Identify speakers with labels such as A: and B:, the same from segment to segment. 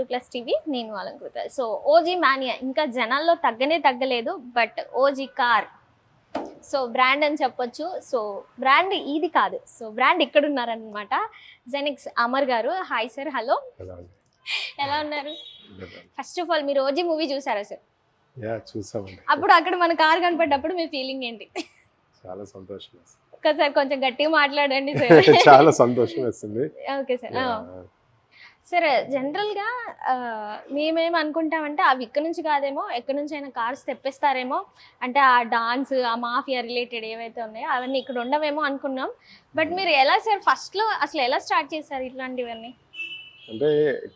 A: V2+ TV, నేను Alankrita. So OG mania ఇంకా జనాల్లో తగ్గలేదు, but OG car so brand అని చెప్పొచ్చు. సో బ్రాండ్ ఇది కాదు, సో బ్రాండ్ ఇక్కడ ఉన్నారనమాట. జెనిక్స్ అమర్ గారు. Hi sir. హలో, ఎలా ఉన్నారు? ఫస్ట్ ఆఫ్ ఆల్ మీరు ఓజీ మూవీ చూసారా సార్?
B: చూసామండి.
A: అప్పుడు అక్కడ మన కార్ కనపడ్డప్పుడు మీ ఫీలింగ్ ఏంటి?
B: చాలా సంతోషం
A: సార్ కొంచెం గట్టిగా మాట్లాడండి సార్.
B: చాలా సంతోషం వేస్తుంది.
A: Okay sir. సార్ జనరల్గా మేమేం అనుకుంటామంటే అవి ఇక్కడ నుంచి కాదేమో, ఎక్కడి నుంచి అయినా కార్స్ తెప్పిస్తారేమో, అంటే ఆ డాన్స్, ఆ మాఫియా రిలేటెడ్ ఏవైతే ఉన్నాయో అవన్నీ ఇక్కడ ఉండవేమో అనుకున్నాం. బట్ మీరు ఎలా సార్ ఫస్ట్లో అసలు ఎలా స్టార్ట్ చేశారు ఇట్లాంటివన్నీ?
B: అంటే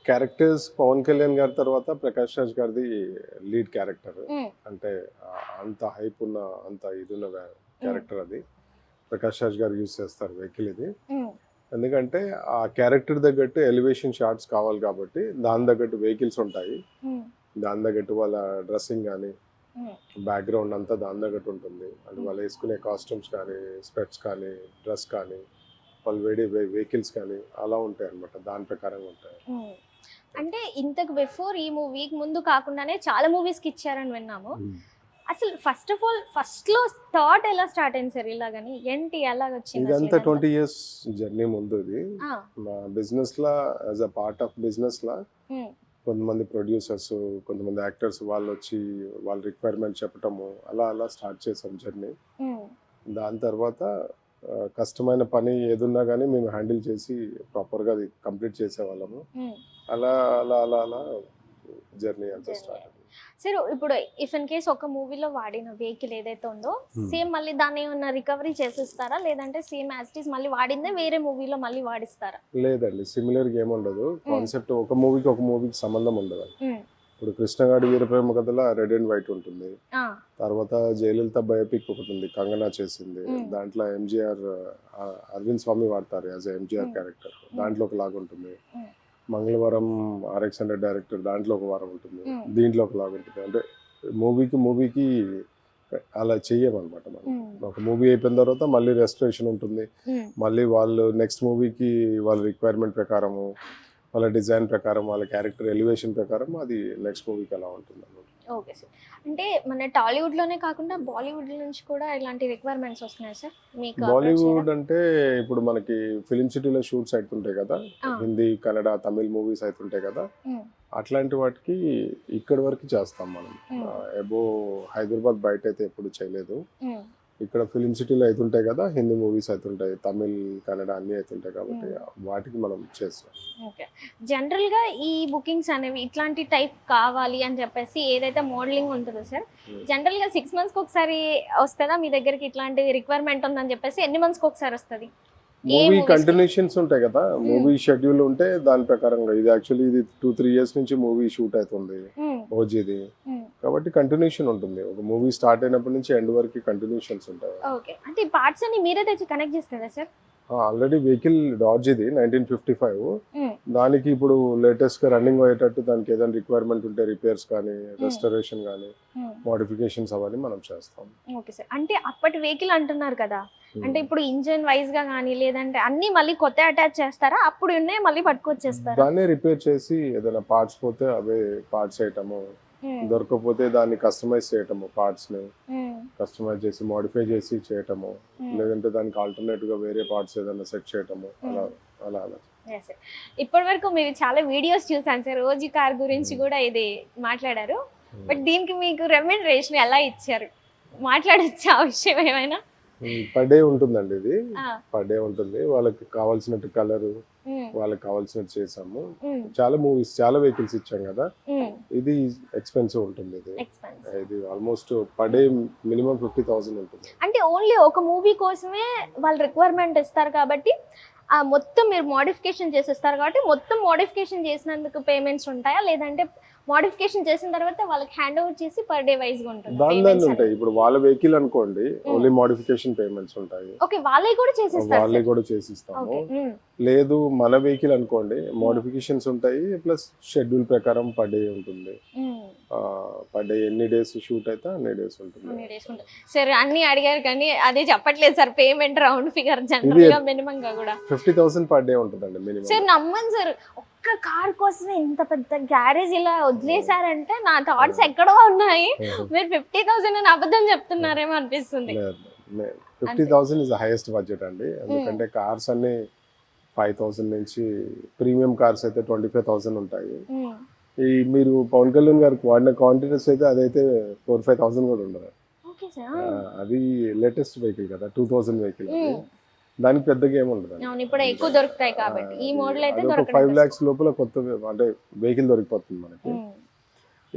B: క్యారెక్టర్స్ పవన్ కళ్యాణ్ గారి తర్వాత ప్రకాష్ రాజ్ గారిది లీడ్ క్యారెక్టర్. అంటే అంత హైప్ ఉన్న, అంత ఇదున్న క్యారెక్టర్ అది. ప్రకాష్ రాజ్ గారు యూజ్ చేస్తారు వెహికల్ ఇది. ఎందుకంటే ఆ క్యారెక్టర్ తగ్గట్టు ఎలివేషన్ షాట్స్ కావాలి కాబట్టి దాని తగ్గట్టు వెహికల్స్ ఉంటాయి, దాని తగ్గట్టు వాళ్ళ డ్రెస్సింగ్ కానీ బ్యాక్గ్రౌండ్ అంతా దాని తగ్గట్టు ఉంటుంది. అంటే వాళ్ళు వేసుకునే కాస్ట్యూమ్స్ కానీ, స్పెట్స్ కానీ, డ్రెస్ కానీ, వాళ్ళు వేడే వెహికల్స్ కానీ అలా ఉంటాయి అన్నమాట. దాని ప్రకారంగా ఉంటాయి.
A: అంటే ఇంతకు బిఫోర్ ఈ మూవీకి ముందు కాకుండానే చాలా మూవీస్కి ఇచ్చారని విన్నాము. అసలు ఫస్ట్ ఆఫ్ ఆల్ ఫస్ట్లో థాట్ ఎలా స్టార్ట్ అయింది సార్ ఇలాగని? ఏంటి ఎలా వచ్చింది?
B: ఇదంతా 20 years జర్నీ ముందు. ఇది మా బిజినెస్ లా, as a part of business లా కొంతమంది ప్రొడ్యూసర్స్, కొంతమంది యాక్టర్స్ వాళ్ళు వచ్చి వాళ్ళ రిక్వైర్మెంట్ చెప్పటము, అలా అలా స్టార్ట్ చేసాం జర్నీ. దాని తర్వాత కష్టమైన పని ఏదున్నా కానీ మేము హ్యాండిల్ చేసి ప్రాపర్గా అది కంప్లీట్ చేసేవాళ్ళము. అలా అలా అలా అలా జర్నీ అంతా స్టార్ట్.
A: సరే, ఇప్పుడు ఇఫ్ ఇన్ కేస్ ఒక మూవీలో వాడిన వెహికల్ ఏదైతే ఉందో సేమ్ మళ్ళీ దాన్ని ఏమన్నా రికవరీ చేసిస్తారా, లేదంటే సేమ్ యాజ్ ఇట్ ఈస్ మళ్ళీ వాడిందే వేరే మూవీలో మళ్ళీ వాడిస్తారా?
B: లేదండి, సిమిలర్గా ఏముండదు. కాన్సెప్ట్ ఒక మూవీకి సంబంధం ఉండదు. ఇప్పుడు కృష్ణగాడి వీరప్రేమ కథలో రెడ్ అండ్ వైట్ ఉంటుంది. తర్వాత జయలలిత బయోపిక్ ఒకటి ఉంది, కంగనా చేసింది. దాంట్లో ఎంజీఆర్, అరవింద్ స్వామి వాడతారు యాజ్ ఎంజీఆర్ క్యారెక్టర్. దాంట్లో ఒక లాగా ఉంటుంది. మంగళవారం RX100 డైరెక్టర్, దాంట్లో ఒక వారం ఉంటుంది, దీంట్లో ఒక లాగా ఉంటుంది. అంటే మూవీకి అలా చెయ్యమన్నమాట. మనం ఒక మూవీ అయిపోయిన తర్వాత మళ్ళీ రెస్టరేషన్ ఉంటుంది. మళ్ళీ వాళ్ళు నెక్స్ట్ మూవీకి వాళ్ళ రిక్వైర్మెంట్ ప్రకారము, వాళ్ళ డిజైన్ ప్రకారం, వాళ్ళ క్యారెక్టర్ ఎలివేషన్ ప్రకారం అది నెక్స్ట్ మూవీకి అలా ఉంటుంది.
A: Okay sir. అంటే మన టాలీవుడ్లోనే కాకుండా బాలీవుడ్ నుంచి కూడా ఇలాంటి రిక్వైర్మెంట్స్ వస్తున్నాయి సార్ మీకు?
B: బాలీవుడ్ అంటే ఇప్పుడు మనకి ఫిలిం సిటీలో షూట్స్ అవుతుంటాయి కదా, హిందీ, కన్నడ, తమిళ్ మూవీస్ అవుతుంటాయి కదా, అట్లాంటి వాటికి ఇక్కడి వరకు చేస్తాం మనం. అబో హైదరాబాద్ బయట అయితే ఎప్పుడు చేయలేదు. ఇక్కడ ఫిలిం సిటీలో అవుతుంటాయి కదా, హిందీ మూవీస్ అవుతుంటాయి, తమిళ్, కన్నడ అన్నీ అవుతుంటాయి కాబట్టి వాటికి మనం చేస్తాం.
A: ఓకే. జనరల్గా ఈ బుకింగ్స్ అనేవి ఇట్లాంటి టైప్ కావాలి అని చెప్పేసి ఏదైతే మోడలింగ్ ఉంటుందో సార్, జనరల్గా 6 monthsకి ఒకసారి వస్తుందా మీ దగ్గరికి? ఇట్లాంటి రిక్వైర్మెంట్ ఉందని చెప్పేసి ఎన్ని మంత్స్కి ఒకసారి వస్తుంది?
B: మూవీ కంటిన్యూషన్స్ ఉంటాయి కదా, మూవీ షెడ్యూల్ ఉంటే దాని ప్రకారంగా. ఇది యాక్చువల్లీ ఇది 2-3 years నుంచి మూవీ షూట్ అవుతుంది ఓజీది, కాబట్టి కంటిన్యూషన్ ఉంటుంది. ఒక మూవీ స్టార్ట్ అయినప్పటి నుంచి ఎండ్ వరకు కంటిన్యూషన్స్ ఉంటాయి.
A: ఓకే. అంటే ఈ పార్ట్స్ అన్ని మీరే తెచ్చి కనెక్ట్ చేస్తారా సార్?
B: ఆల్రెడీ వెహికల్ డాడ్జ్ ఇది 1955. దానికి ఇప్పుడు లేటెస్ట్ గా రన్నింగ్ అయ్యేటట్టు దానికి ఏదైనా రిక్వైర్మెంట్ ఉంటే రిపేర్స్ కానీ, రెస్టరేషన్ కానీ, మోడిఫికేషన్స్ అవన్నీ మనం చేస్తాం.
A: Okay sir. అంటే అప్పటి వెహికల్ అంటున్నారు కదా, అంటే ఇప్పుడు ఇంజన్ వైజ్ గా కానీ లేదంటే అన్ని మళ్ళీ కొత్త అటాచ్ చేస్తారా? అప్పుడు ఉన్నాయి మళ్ళీ పట్టుకొచ్చేస్తారా?
B: దాన్ని రిపేర్ చేసి ఏదైనా పార్ట్స్ పోతే అవే పార్ట్స్ వేయటము, దొరకకపోతే దాన్ని కస్టమైజ్ చేయటము, పార్ట్స్ ని కస్టమైజ్ చేసి మోడిఫై చేసి చేయటము, లేదంటే దానికి ఆల్టర్నేటివ్ గా వేరే పార్ట్స్ ఏదైనా సెట్ చేయటము, అలా అలా అలా.
A: ఇప్పటి వరకు మీరు చాలా వీడియోస్ చూసాను సార్, ఓజీ కార్ గురించి కూడా ఇది మాట్లాడారు. బట్ దీనికి మీకు రెమ్యునరేషన్ ఎలా ఇచ్చారు? మాట్లాడొచ్చు ఆ విషయం ఏమైనా?
B: పర్ డే ఉంటుందండి, ఇది పర్ డే ఉంటుంది. వాళ్ళకి కావాల్సినట్టు కలర్, వాళ్ళకి కావాల్సినట్టు చేసాము. చాలా మూవీస్, చాలా వెహికల్స్ ఇచ్చాం కదా, ఇది ఎక్స్పెన్సివ్ ఉంటుంది. ఇది ఆల్మోస్ట్ పర్ డే మినిమం 50,000 ఉంటుంది.
A: అంటే ఓన్లీ ఒక మూవీ కోసమే వాళ్ళు రిక్వైర్మెంట్ ఇస్తారు కాబట్టి ఆ మొత్తం మీరు మోడిఫికేషన్ చేసేస్తారు కాబట్టి మొత్తం మోడిఫికేషన్ చేసినందుకు పేమెంట్స్ ఉంటాయా, లేదంటే మోడిఫికేషన్ చేసిన తర్వాత వాళ్ళకి హ్యాండ్ ఓవర్ చేసి పర్ డే వైజ్ గా ఉంటుంది?
B: దాని ఉంటాయి. ఇప్పుడు వాళ్ళ వెహికల్ అనుకోండి, ఓన్లీ మోడిఫికేషన్ పేమెంట్స్ ఉంటాయి.
A: ఓకే, వాళ్ళే కూడా చేసిస్తారు?
B: వాళ్ళే కూడా చేసిస్తాము. లేదు మన వెహికల్ అనుకోండి, మోడిఫికేషన్స్ ఉంటాయి, ప్లస్ షెడ్యూల్ ప్రకారం పర్ డే ఉంటుంది. పర్ డే ఎన్ని డేస్ షూట్ అయితే అన్ని డేస్ ఉంటుంది.
A: సార్ అన్ని అడిగారు కానీ అదే చెప్పట్లేదు sir, payment round figure general గా మినిమం గా కూడా
B: 50,000 పర్ డే ఉంటుందండి మినిమం.
A: సార్ నమ్మను సార్, ఒక్క ఒక్క కార్ కోసమే ఇంత పెద్ద గ్యారేజ్ ఇలా వదిలేశారంటే నా థాట్స్ ఎక్కడో ఉన్నాయి. మీరు 50,000 అని అబద్ధం చెప్తున్నారేమో అనిపిస్తుంది.
B: 50,000 ఇస్ ద హైయెస్ట్ బడ్జెట్ అండి. ఎందుకంటే కార్స్ అన్ని 5,000 నుంచి ప్రీమియం కార్స్ అయితే 25,000 ఉంటాయి. ఈ మీరు పవన్ కళ్యాణ్ గారికి వాడిన కాంటినెంట్స్ అయితే అదైతే 4-5,000 కూడా ఉండదు.
A: Okay sir.
B: అది లేటెస్ట్ వెహికల్ కదా, 2000 వెహికల్. దానికి పెద్దగా ఏమి ఉండదు.
A: అవును, ఇప్పుడు ఎక్కువ దొరుకుతాయి కాబట్టి ఈ మోడల్ అయితే
B: ఒక 5 lakhs లోపల కొత్త అంటే వెహికల్ దొరికిపోతుంది మనకి.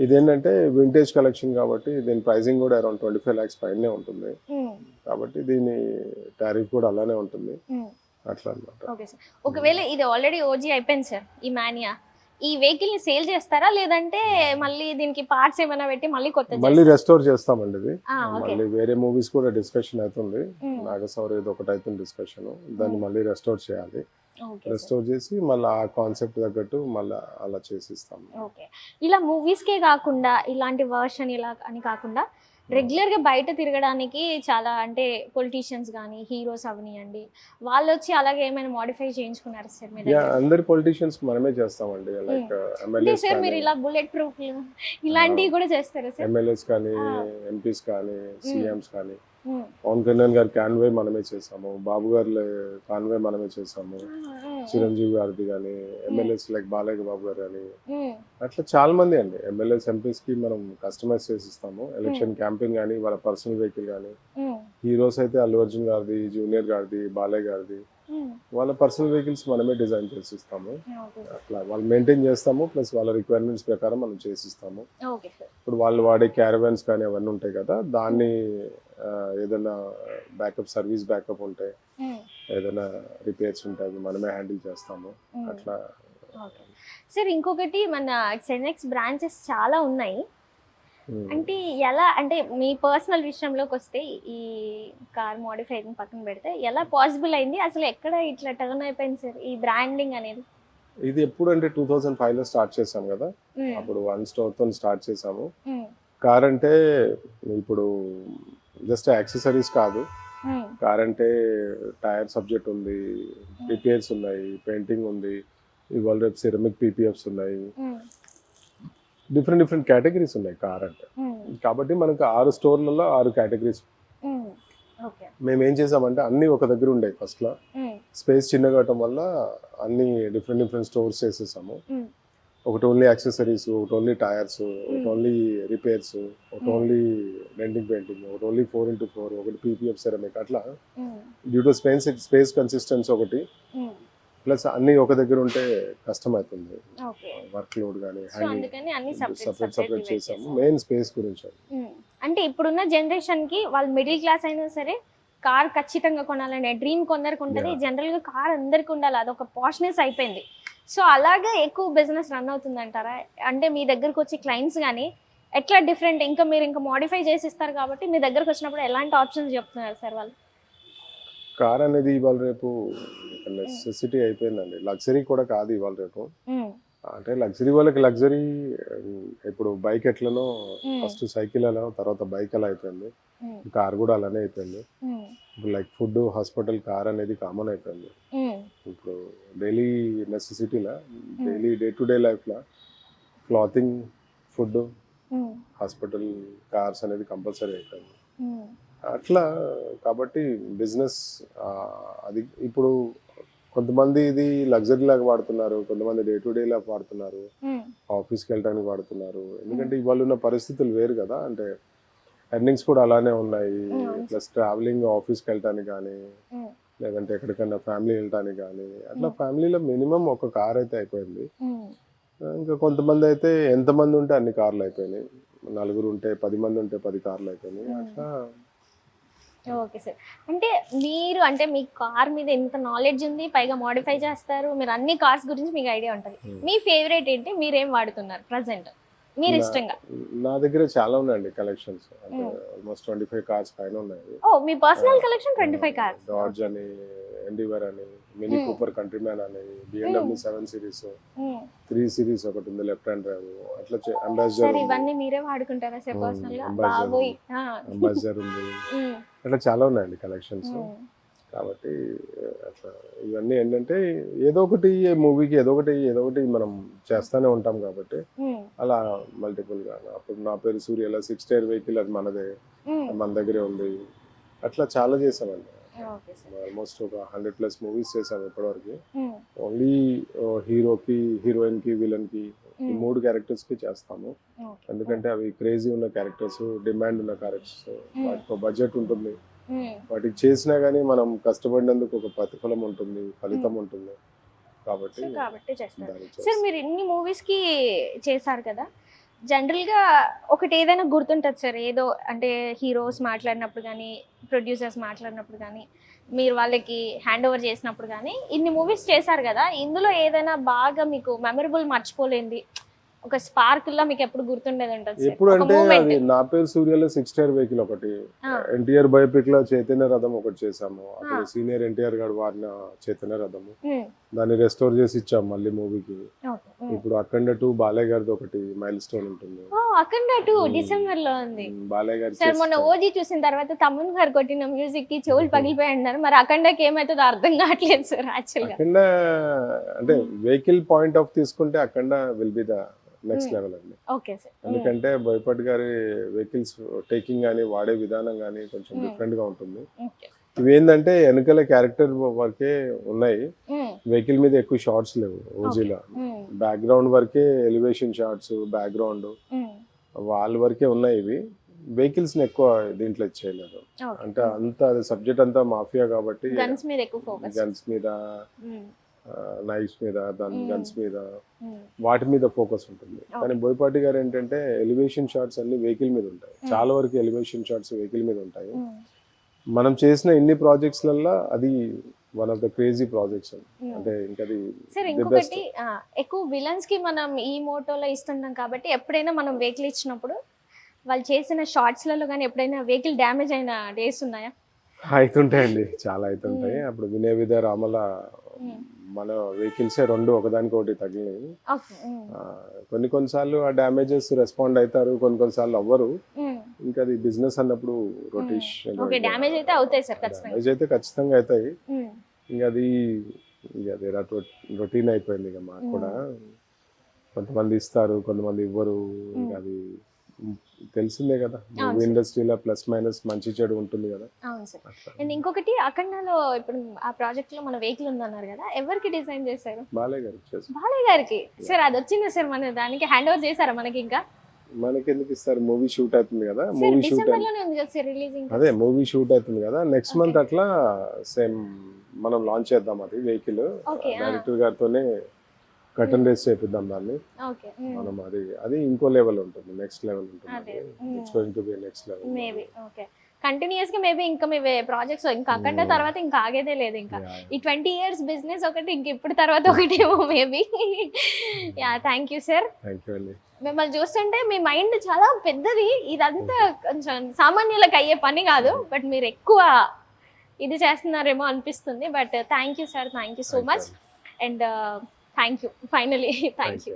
B: ఇదేంటంటే వింటేజ్ కలెక్షన్ కాబట్టి దీని ప్రైసింగ్ కూడా అరౌండ్ 25 lakhs పైనే ఉంటుంది. కాబట్టి దీని టారిఫ్ కూడా అలానే ఉంటుంది. అట్లా అన్నమాట.
A: Okay sir. ఒకవేళ ఇది ఆల్రెడీ ఓజీ అయిపోయింది సార్ ఈ మానియా, ఈ వెహికల్ ని సేల్ చేస్తారా లేదంటే మళ్ళీ దీనికి పార్ట్స్ ఏమైనా పెట్టి మళ్ళీ కొత్త
B: మళ్ళీ రెస్టోర్ చేస్తామండి. ఇది మళ్ళీ వేరే మూవీస్ కూడా డిస్కషన్ అవుతుంది. నాగశౌర్య ఇది ఒకటి అవుతుంది డిస్కషన్. దాన్ని మళ్ళీ రెస్టోర్ చేయాలి. రెస్టోర్ చేసి మళ్ళీ ఆ కాన్సెప్ట్ తగ్గట్టు మళ్ళీ అలా చేసిస్తాం.
A: ఓకే. ఇలా మూవీస్ కే కాకుండా ఇలాంటి వర్షన్ ఇలా అని కాకుండా రెగ్యులర్ గా బయట తిరగడానికి చాలా అంటే పొలిటీషియన్స్ కానీ హీరోస్ అవనియండి వాళ్ళు వచ్చి అలాగే ఏమైనా మోడిఫై చేయించుకున్నారు సార్ మీరు?
B: అందరి పొలిటీషియన్స్ మనమే చేస్తామండి. లైక్ ఎమ్మెల్యేస్
A: సార్ మీరు ఇలా బుల్లెట్ ప్రూఫ్ ఇలాంటివి కూడా చేస్తారా సార్?
B: ఎమ్మెల్యేస్ కానీ ఎంపీస్ కానీ సీఎంస్ కానీ పవన్ కళ్యాణ్ గారి కాన్వే మనమే చేసాము, బాబు గారి కాన్వే మనమే చేసాము, చిరంజీవి గారిది కానీ ఎమ్మెల్యేస్ లైక్ బాలయ్య బాబు గారు కానీ అట్లా చాలా మంది అండి ఎమ్మెల్యేస్ ఎంపీస్ కి మనం కస్టమైజ్ చేసిస్తాము. ఎలక్షన్ క్యాంపెయిన్ కానీ వాళ్ళ పర్సనల్ వెహికల్ కానీ, హీరోస్ అయితే అల్లు అర్జున్ గారిది, జూనియర్ గారిది, బాలయ్య గారిది వాళ్ళ పర్సనల్ వెహికల్స్ మనమే డిజైన్ చేసిస్తాము. అట్లా వాళ్ళు మెయింటైన్ చేస్తాము, ప్లస్ వాళ్ళ రిక్వైర్మెంట్స్ ప్రకారం మనం చేసిస్తాము. ఇప్పుడు వాళ్ళు వాడే క్యారవాన్స్ కానీ అవన్నీ ఉంటాయి కదా, దాన్ని ఏదైనా బ్యాకప్ సర్వీస్ బ్యాకప్ ఉంటే ఏదైనా రిపేర్స్ ఉంటాయి అవి మనమే హ్యాండిల్ చేస్తాము. అట్లా
A: సార్ ఇంకొకటి మన సెనెక్స్ బ్రాంచెస్ చాలా ఉన్నాయి అంటే ఎలా అంటే మీ పర్సనల్ విషయంలోకి వస్తే ఈ కార్ మోడిఫై పక్కన పెడితే ఎలా పాసిబుల్ అయింది, అసలు ఎక్కడ ఇట్లా టర్న్ అయిపోయింది సార్ ఈ బ్రాండింగ్ అనేది?
B: ఇది ఎప్పుడు అంటే 2005 లో స్టార్ట్ చేసాం కదా, అప్పుడు 1 store తో స్టార్ట్ చేసాము. కార్ అంటే ఇప్పుడు జస్ట్ యాక్సెసరీస్ కాదు, కార్ అంటే టైర్ సబ్జెక్ట్ ఉంది, రిపేర్స్ ఉన్నాయి, పెయింటింగ్ ఉంది, ఇవాళ రేపు సిరమిక్ పీపీఎఫ్స్ ఉన్నాయి, డిఫరెంట్ కేటగిరీస్ ఉన్నాయి కార్ అంటే. కాబట్టి మనకు 6 స్టోర్లలో 6 కేటగిరీస్. మేము ఏం చేసామంటే అన్ని ఒక దగ్గర ఉండే ఫస్ట్ లో, స్పేస్ చిన్నగా అవటం వల్ల అన్ని డిఫరెంట్ స్టోర్స్ చేసేసాము. ఒకటి ఓన్లీ యాక్సెసరీస్, ఒకటి ఓన్లీ టైర్స్, ఒకటి ఓన్లీ రిపేర్స్, ఒకటి ఓన్లీ డెంటింగ్ పెయింటింగ్, ఒకటి ఓన్లీ 4x4, ఒకటి పీపీఎఫ్ సెరమిక్. అట్లా డ్యూ టు స్పేస్ కన్సిస్టెన్సీ ఒకటి, ప్లస్ అన్ని ఒక దగ్గర ఉంటే కష్టం అవుతుంది వర్క్ లోడ్ కానీ సపరేట్ చేసాము మెయిన్ స్పేస్ గురించి.
A: అంటే ఇప్పుడున్న జనరేషన్ కి వాళ్ళు మిడిల్ క్లాస్ అయినా సరే కార్ ఖచ్చితంగా కొనాలనే డ్రీమ్ కొందరికి ఉంటుంది. జనరల్ గా కార్ అందరికి ఉండాలి, అదొక పాష్నెస్ అయిపోయింది. సో అలాగే ఎక్కువ బిజినెస్ రన్ అవుతుంది అంటారా? అంటే మీ దగ్గరకు వచ్చే క్లయింట్స్ కానీ ఎట్లా డిఫరెంట్, ఇంకా మీరు ఇంకా మోడిఫై చేసి ఇస్తారు కాబట్టి మీ దగ్గరకు వచ్చినప్పుడు ఎలాంటి ఆప్షన్స్ చెప్తున్నారు సార్ వాళ్ళు?
B: కార్ అనేది ఇవాళ రేపు నెసెసిటీ అయిపోయిందండి, లగ్జరీ కూడా కాదు ఇవాళ రేపు. అంటే లగ్జరీ వాళ్ళకి లగ్జరీ, ఇప్పుడు బైక్ ఎట్లనో ఫస్ట్ సైకిల్ అలా, తర్వాత బైక్ అలా అయిపోయింది, కార్ కూడా అలానే అయిపోయింది. ఇప్పుడు లైక్ ఫుడ్, హాస్పిటల్, కార్ అనేది కామన్ అయిపోయింది. ఇప్పుడు డైలీ నెసెసిటీలా, డైలీ డే టు డే లైఫ్లో క్లాతింగ్, ఫుడ్, హాస్పిటల్, కార్స్ అనేది కంపల్సరీ అయిపోయింది. అట్లా కాబట్టి బిజినెస్ అది ఇప్పుడు కొంతమంది ఇది లగ్జరీ లాగా వాడుతున్నారు, కొంతమంది డే టు డే లాగా వాడుతున్నారు, ఆఫీస్కి వెళ్ళడానికి వాడుతున్నారు. ఎందుకంటే ఇవాళ ఉన్న పరిస్థితులు వేరు కదా, అంటే ఎర్నింగ్స్ కూడా అలానే ఉన్నాయి, ప్లస్ ట్రావెలింగ్ ఆఫీస్కి వెళ్ళటానికి కానీ లేదంటే ఎక్కడికైనా ఫ్యామిలీ వెళ్ళటానికి కానీ అట్లా ఫ్యామిలీలో మినిమం ఒక కార్ అయితే అయిపోయింది. ఇంకా కొంతమంది అయితే ఎంతమంది ఉంటే అన్ని కార్లు అయిపోయినాయి, 4 ఉంటే 10 మంది ఉంటే 10 కార్లు అయిపోయినాయి. అట్లా.
A: Okay sir. అంటే మీరు అంటే మీ కార్ మీద ఎంత నాలెడ్జ్ ఉంది, పైగా మోడిఫై చేస్తారు, మీరు అన్ని కార్స్ గురించి మీకు ఐడియా ఉంటుంది. మీ ఫేవరెట్ ఏంటి, మీరేం వాడుతున్నారు ప్రజెంట్ మీరు ఇష్టంగా?
B: నా దగ్గర చాలా ఉన్నాయండి కలెక్షన్స్, అంటే ఆల్మోస్ట్ 25 కార్స్ పైన ఉన్నాయి.
A: ఓ మీ పర్సనల్ కలెక్షన్ 25 కార్స్.
B: డాడ్జ్ అని, ఎండివర్ అని, మినీ కూపర్ కంట్రీమ్యాన్ అని, BMW 7 సిరీస్, 3 సిరీస్ ఒకటి ఉంది లెఫ్ట్ హ్యాండ్ డ్రైవ్, అట్లా అంబాసిడర్.
A: ఇవన్నీ మీరే వాడుకుంటారా సార్ పర్సనల్ గా?
B: అంబాసిడర్ ఉంది, అట్లా చాలా ఉన్నాయండి కలెక్షన్స్. కాబట్టి అట్లా ఇవన్నీ ఏంటంటే ఏదో ఒకటి మూవీకి ఏదో ఒకటి మనం చేస్తూనే ఉంటాం కాబట్టి అలా మల్టిపుల్గా అప్పుడు నా పేరు సూర్యల 6 టైర్ వెహికల్ అది మనదే, మన దగ్గరే ఉంది. అట్లా చాలా చేసామండి.
A: Okay sir.
B: ఆల్మోస్ట్ ఒక 100+ మూవీస్ చేసాం ఇప్పటివరకు. ఓన్లీ హీరోకి, హీరోయిన్కి, విలన్కి ఈ 3 క్యారెక్టర్స్కి చేస్తాము. ఎందుకంటే అవి క్రేజీ ఉన్న క్యారెక్టర్స్, డిమాండ్ ఉన్న క్యారెక్టర్స్, వాటికి బడ్జెట్ ఉంటుంది. వాటికి చేసినా కానీ మనం కష్టపడినందుకు ఒక ప్రతిఫలం ఉంటుంది, ఫలితం ఉంటుంది. కాబట్టి
A: చేస్తారు
B: దాన్ని
A: సార్.
B: చేస్తాం.
A: మీరు ఇన్ని మూవీస్ కి చేశారు కదా, జనరల్ గా ఒకటి ఏదైనా గుర్తుంటుంది సార్, ఏదో అంటే హీరోస్ మాట్లాడినప్పుడు కానీ, ప్రొడ్యూసర్స్ మాట్లాడినప్పుడు కానీ, మీరు వాళ్ళకి హ్యాండ్ ఓవర్ చేసినప్పుడు కానీ, ఇన్ని మూవీస్ చేశారు కదా, ఇందులో ఏదైనా బాగా మీకు మెమరబుల్ మర్చిపోలేంది ఒక స్పార్క్ లా మీకు ఎప్పుడు గుర్తుండేది ఉంటుంది సార్?
B: ఎప్పుడు
A: ఒక
B: అంటే
A: moment.
B: అది నా పేరు సూర్యలో 6 టైర్ వెహికల్ ఒకటి, ఎన్టీఆర్ బయోపిక్ లో చైతన్య రథం ఒకటి చేసాము. అప్పుడు సీనియర్ ఎన్టీఆర్ గారు వాడిన చైతన్య రథము, దాన్ని రెస్టోర్ చేసి ఇచ్చాం మళ్ళీ మూవీకి. ఇప్పుడు అఖండ 2 బాలయ్య గారిది ఒకటి మైల్ స్టోన్ ఉంటుంది.
A: అఖండ 2 డిసెంబర్ లో ఉంది
B: బాలయ్య గారి
A: సార్. మొన్న ఓజీ చూసిన తర్వాత తమ్మున్ గారు కొట్టిన మ్యూజిక్ కి చెవులు పగిలిపోయి అన్నారు. మరి అఖండకి ఏమైతుందో అర్థం కావట్లేదు సార్ యాక్చువల్ గా.
B: అఖండ అంటే వెహికల్ పాయింట్ ఆఫ్ తీసుకుంటే Akhanda will be the next level అండి.
A: Okay sir.
B: ఎందుకంటే బోయపాటి గారి వెహికల్స్ టేకింగ్ కానీ వాడే విధానం కానీ కొంచెం డిఫరెంట్ గా ఉంటుంది. ఇవి ఏంటంటే వెనకాల క్యారెక్టర్ వరకే ఉన్నాయి, వెహికల్ మీద ఎక్కువ షార్ట్స్ లేవు ఓజీలో. బ్యాక్గ్రౌండ్ వరకే ఎలివేషన్ షార్ట్స్, బ్యాక్గ్రౌండ్ వాళ్ళ వరకే ఉన్నాయి. ఇవి వెహికల్స్ ని ఎక్కువ దీంట్లో ఇచ్చేయలేదు. అంటే అంతా సబ్జెక్ట్ అంతా మాఫియా కాబట్టి
A: గన్స్ మీద ఎక్కువ ఫోకస్,
B: గన్స్ మీద, నైఫ్స్ మీద, దాని గన్స్ మీద, వాటి మీద ఫోకస్ ఉంటుంది. కానీ బోయపాటి గారు ఏంటంటే ఎలివేషన్ షాట్స్ అన్ని వెహికల్ మీద ఉంటాయి. చాలా వరకు ఎలివేషన్ షాట్స్ వెహికల్ మీద ఉంటాయి. మనం చేసిన ఇన్ని ప్రాజెక్ట్స్ లలో అది one of the crazy projects. అంటే ఇంకా
A: సార్ ఇంకొకటి, ఎక్కువ విలన్స్ కి మనం ఈ మోటోలో ఇస్తుంటాం కాబట్టి ఎప్పుడైనా మనం వెహికల్ ఇచ్చినప్పుడు వాళ్ళు చేసిన షార్ట్స్ లలో కానీ ఎప్పుడైనా వెహికల్ డ్యామేజ్ అయిన డేస్ ఉన్నాయా?
B: అవుతుంటాయండి, చాలా అవుతుంటాయి. అప్పుడు వినయ విద రామల మన వెహికల్సే 2 ఒకదానికొకటి తగిలినాయి. కొన్నిసార్లు ఆ డ్యామేజెస్ రెస్పాండ్ అవుతారు, కొన్నిసార్లు అవ్వరు. ఇంకా అది బిజినెస్ అన్నప్పుడు రొటేషన్
A: డ్యామేజ్ అయితే అవుతాయి సార్,
B: డ్యామేజ్ అయితే ఖచ్చితంగా అవుతాయి. ఇంకా అది రొటీన్ అయిపోయింది. ఇక మాకు కూడా కొంతమంది ఇస్తారు, కొంతమంది ఇవ్వరు. ఇంకా అది తెలిసిందే కదా, మూవీ ఇండస్ట్రీలో ప్లస్ మైనస్ మంచి చెడు ఉంటుంది కదా.
A: అవును సార్. అండ్ ఇంకొకటి అఖండలో ఇప్పుడు ఆ ప్రాజెక్ట్ లో మన వెహికల్ ఉందన్నారు కదా, ఎవరికి డిజైన్ చేశారు?
B: బాలయ్య గారు.
A: బాలయ్య గారికి. సార్ అది వచ్చిందా సార్, మన దానికి హ్యాండ్ ఓవర్ చేశారా మనకి? ఇంకా
B: మనకి ఎందుకు ఇస్తారు, మూవీ షూట్ అవుతుంది కదా, మూవీ షూట్ అదే మూవీ షూట్ అవుతుంది కదా, నెక్స్ట్ మంత్ అట్లా సేమ్ మనం లాంచ్ చేద్దాం అది వెహికల్. డైరెక్టర్ గారితోనే కటన్ రేస్ చేపిద్దాం దాన్ని మనం. అది ఇంకో లెవెల్ ఉంటుంది, నెక్స్ట్ లెవెల్ ఉంటుంది. It's going to be next level maybe.
A: Okay, continuous గా మేబీ ఇంకా మీ ప్రాజెక్ట్స్ ఇంకా అఖండ తర్వాత ఇంకా ఆగేదే లేదు. ఇంకా ఈ 20 years బిజినెస్ ఒకటి, ఇంక ఇప్పుడు తర్వాత ఒకటేమో maybe. Yeah, thank you sir.
B: Thank you అండి.
A: మిమ్మల్ని చూస్తుంటే మీ మైండ్ చాలా పెద్దది, ఇదంతా కొంచెం సామాన్యులకు అయ్యే పని కాదు, బట్ మీరు ఎక్కువ ఇది చేస్తున్నారేమో అనిపిస్తుంది. But thank you sir, thank you so much. And thank you finally, thank you.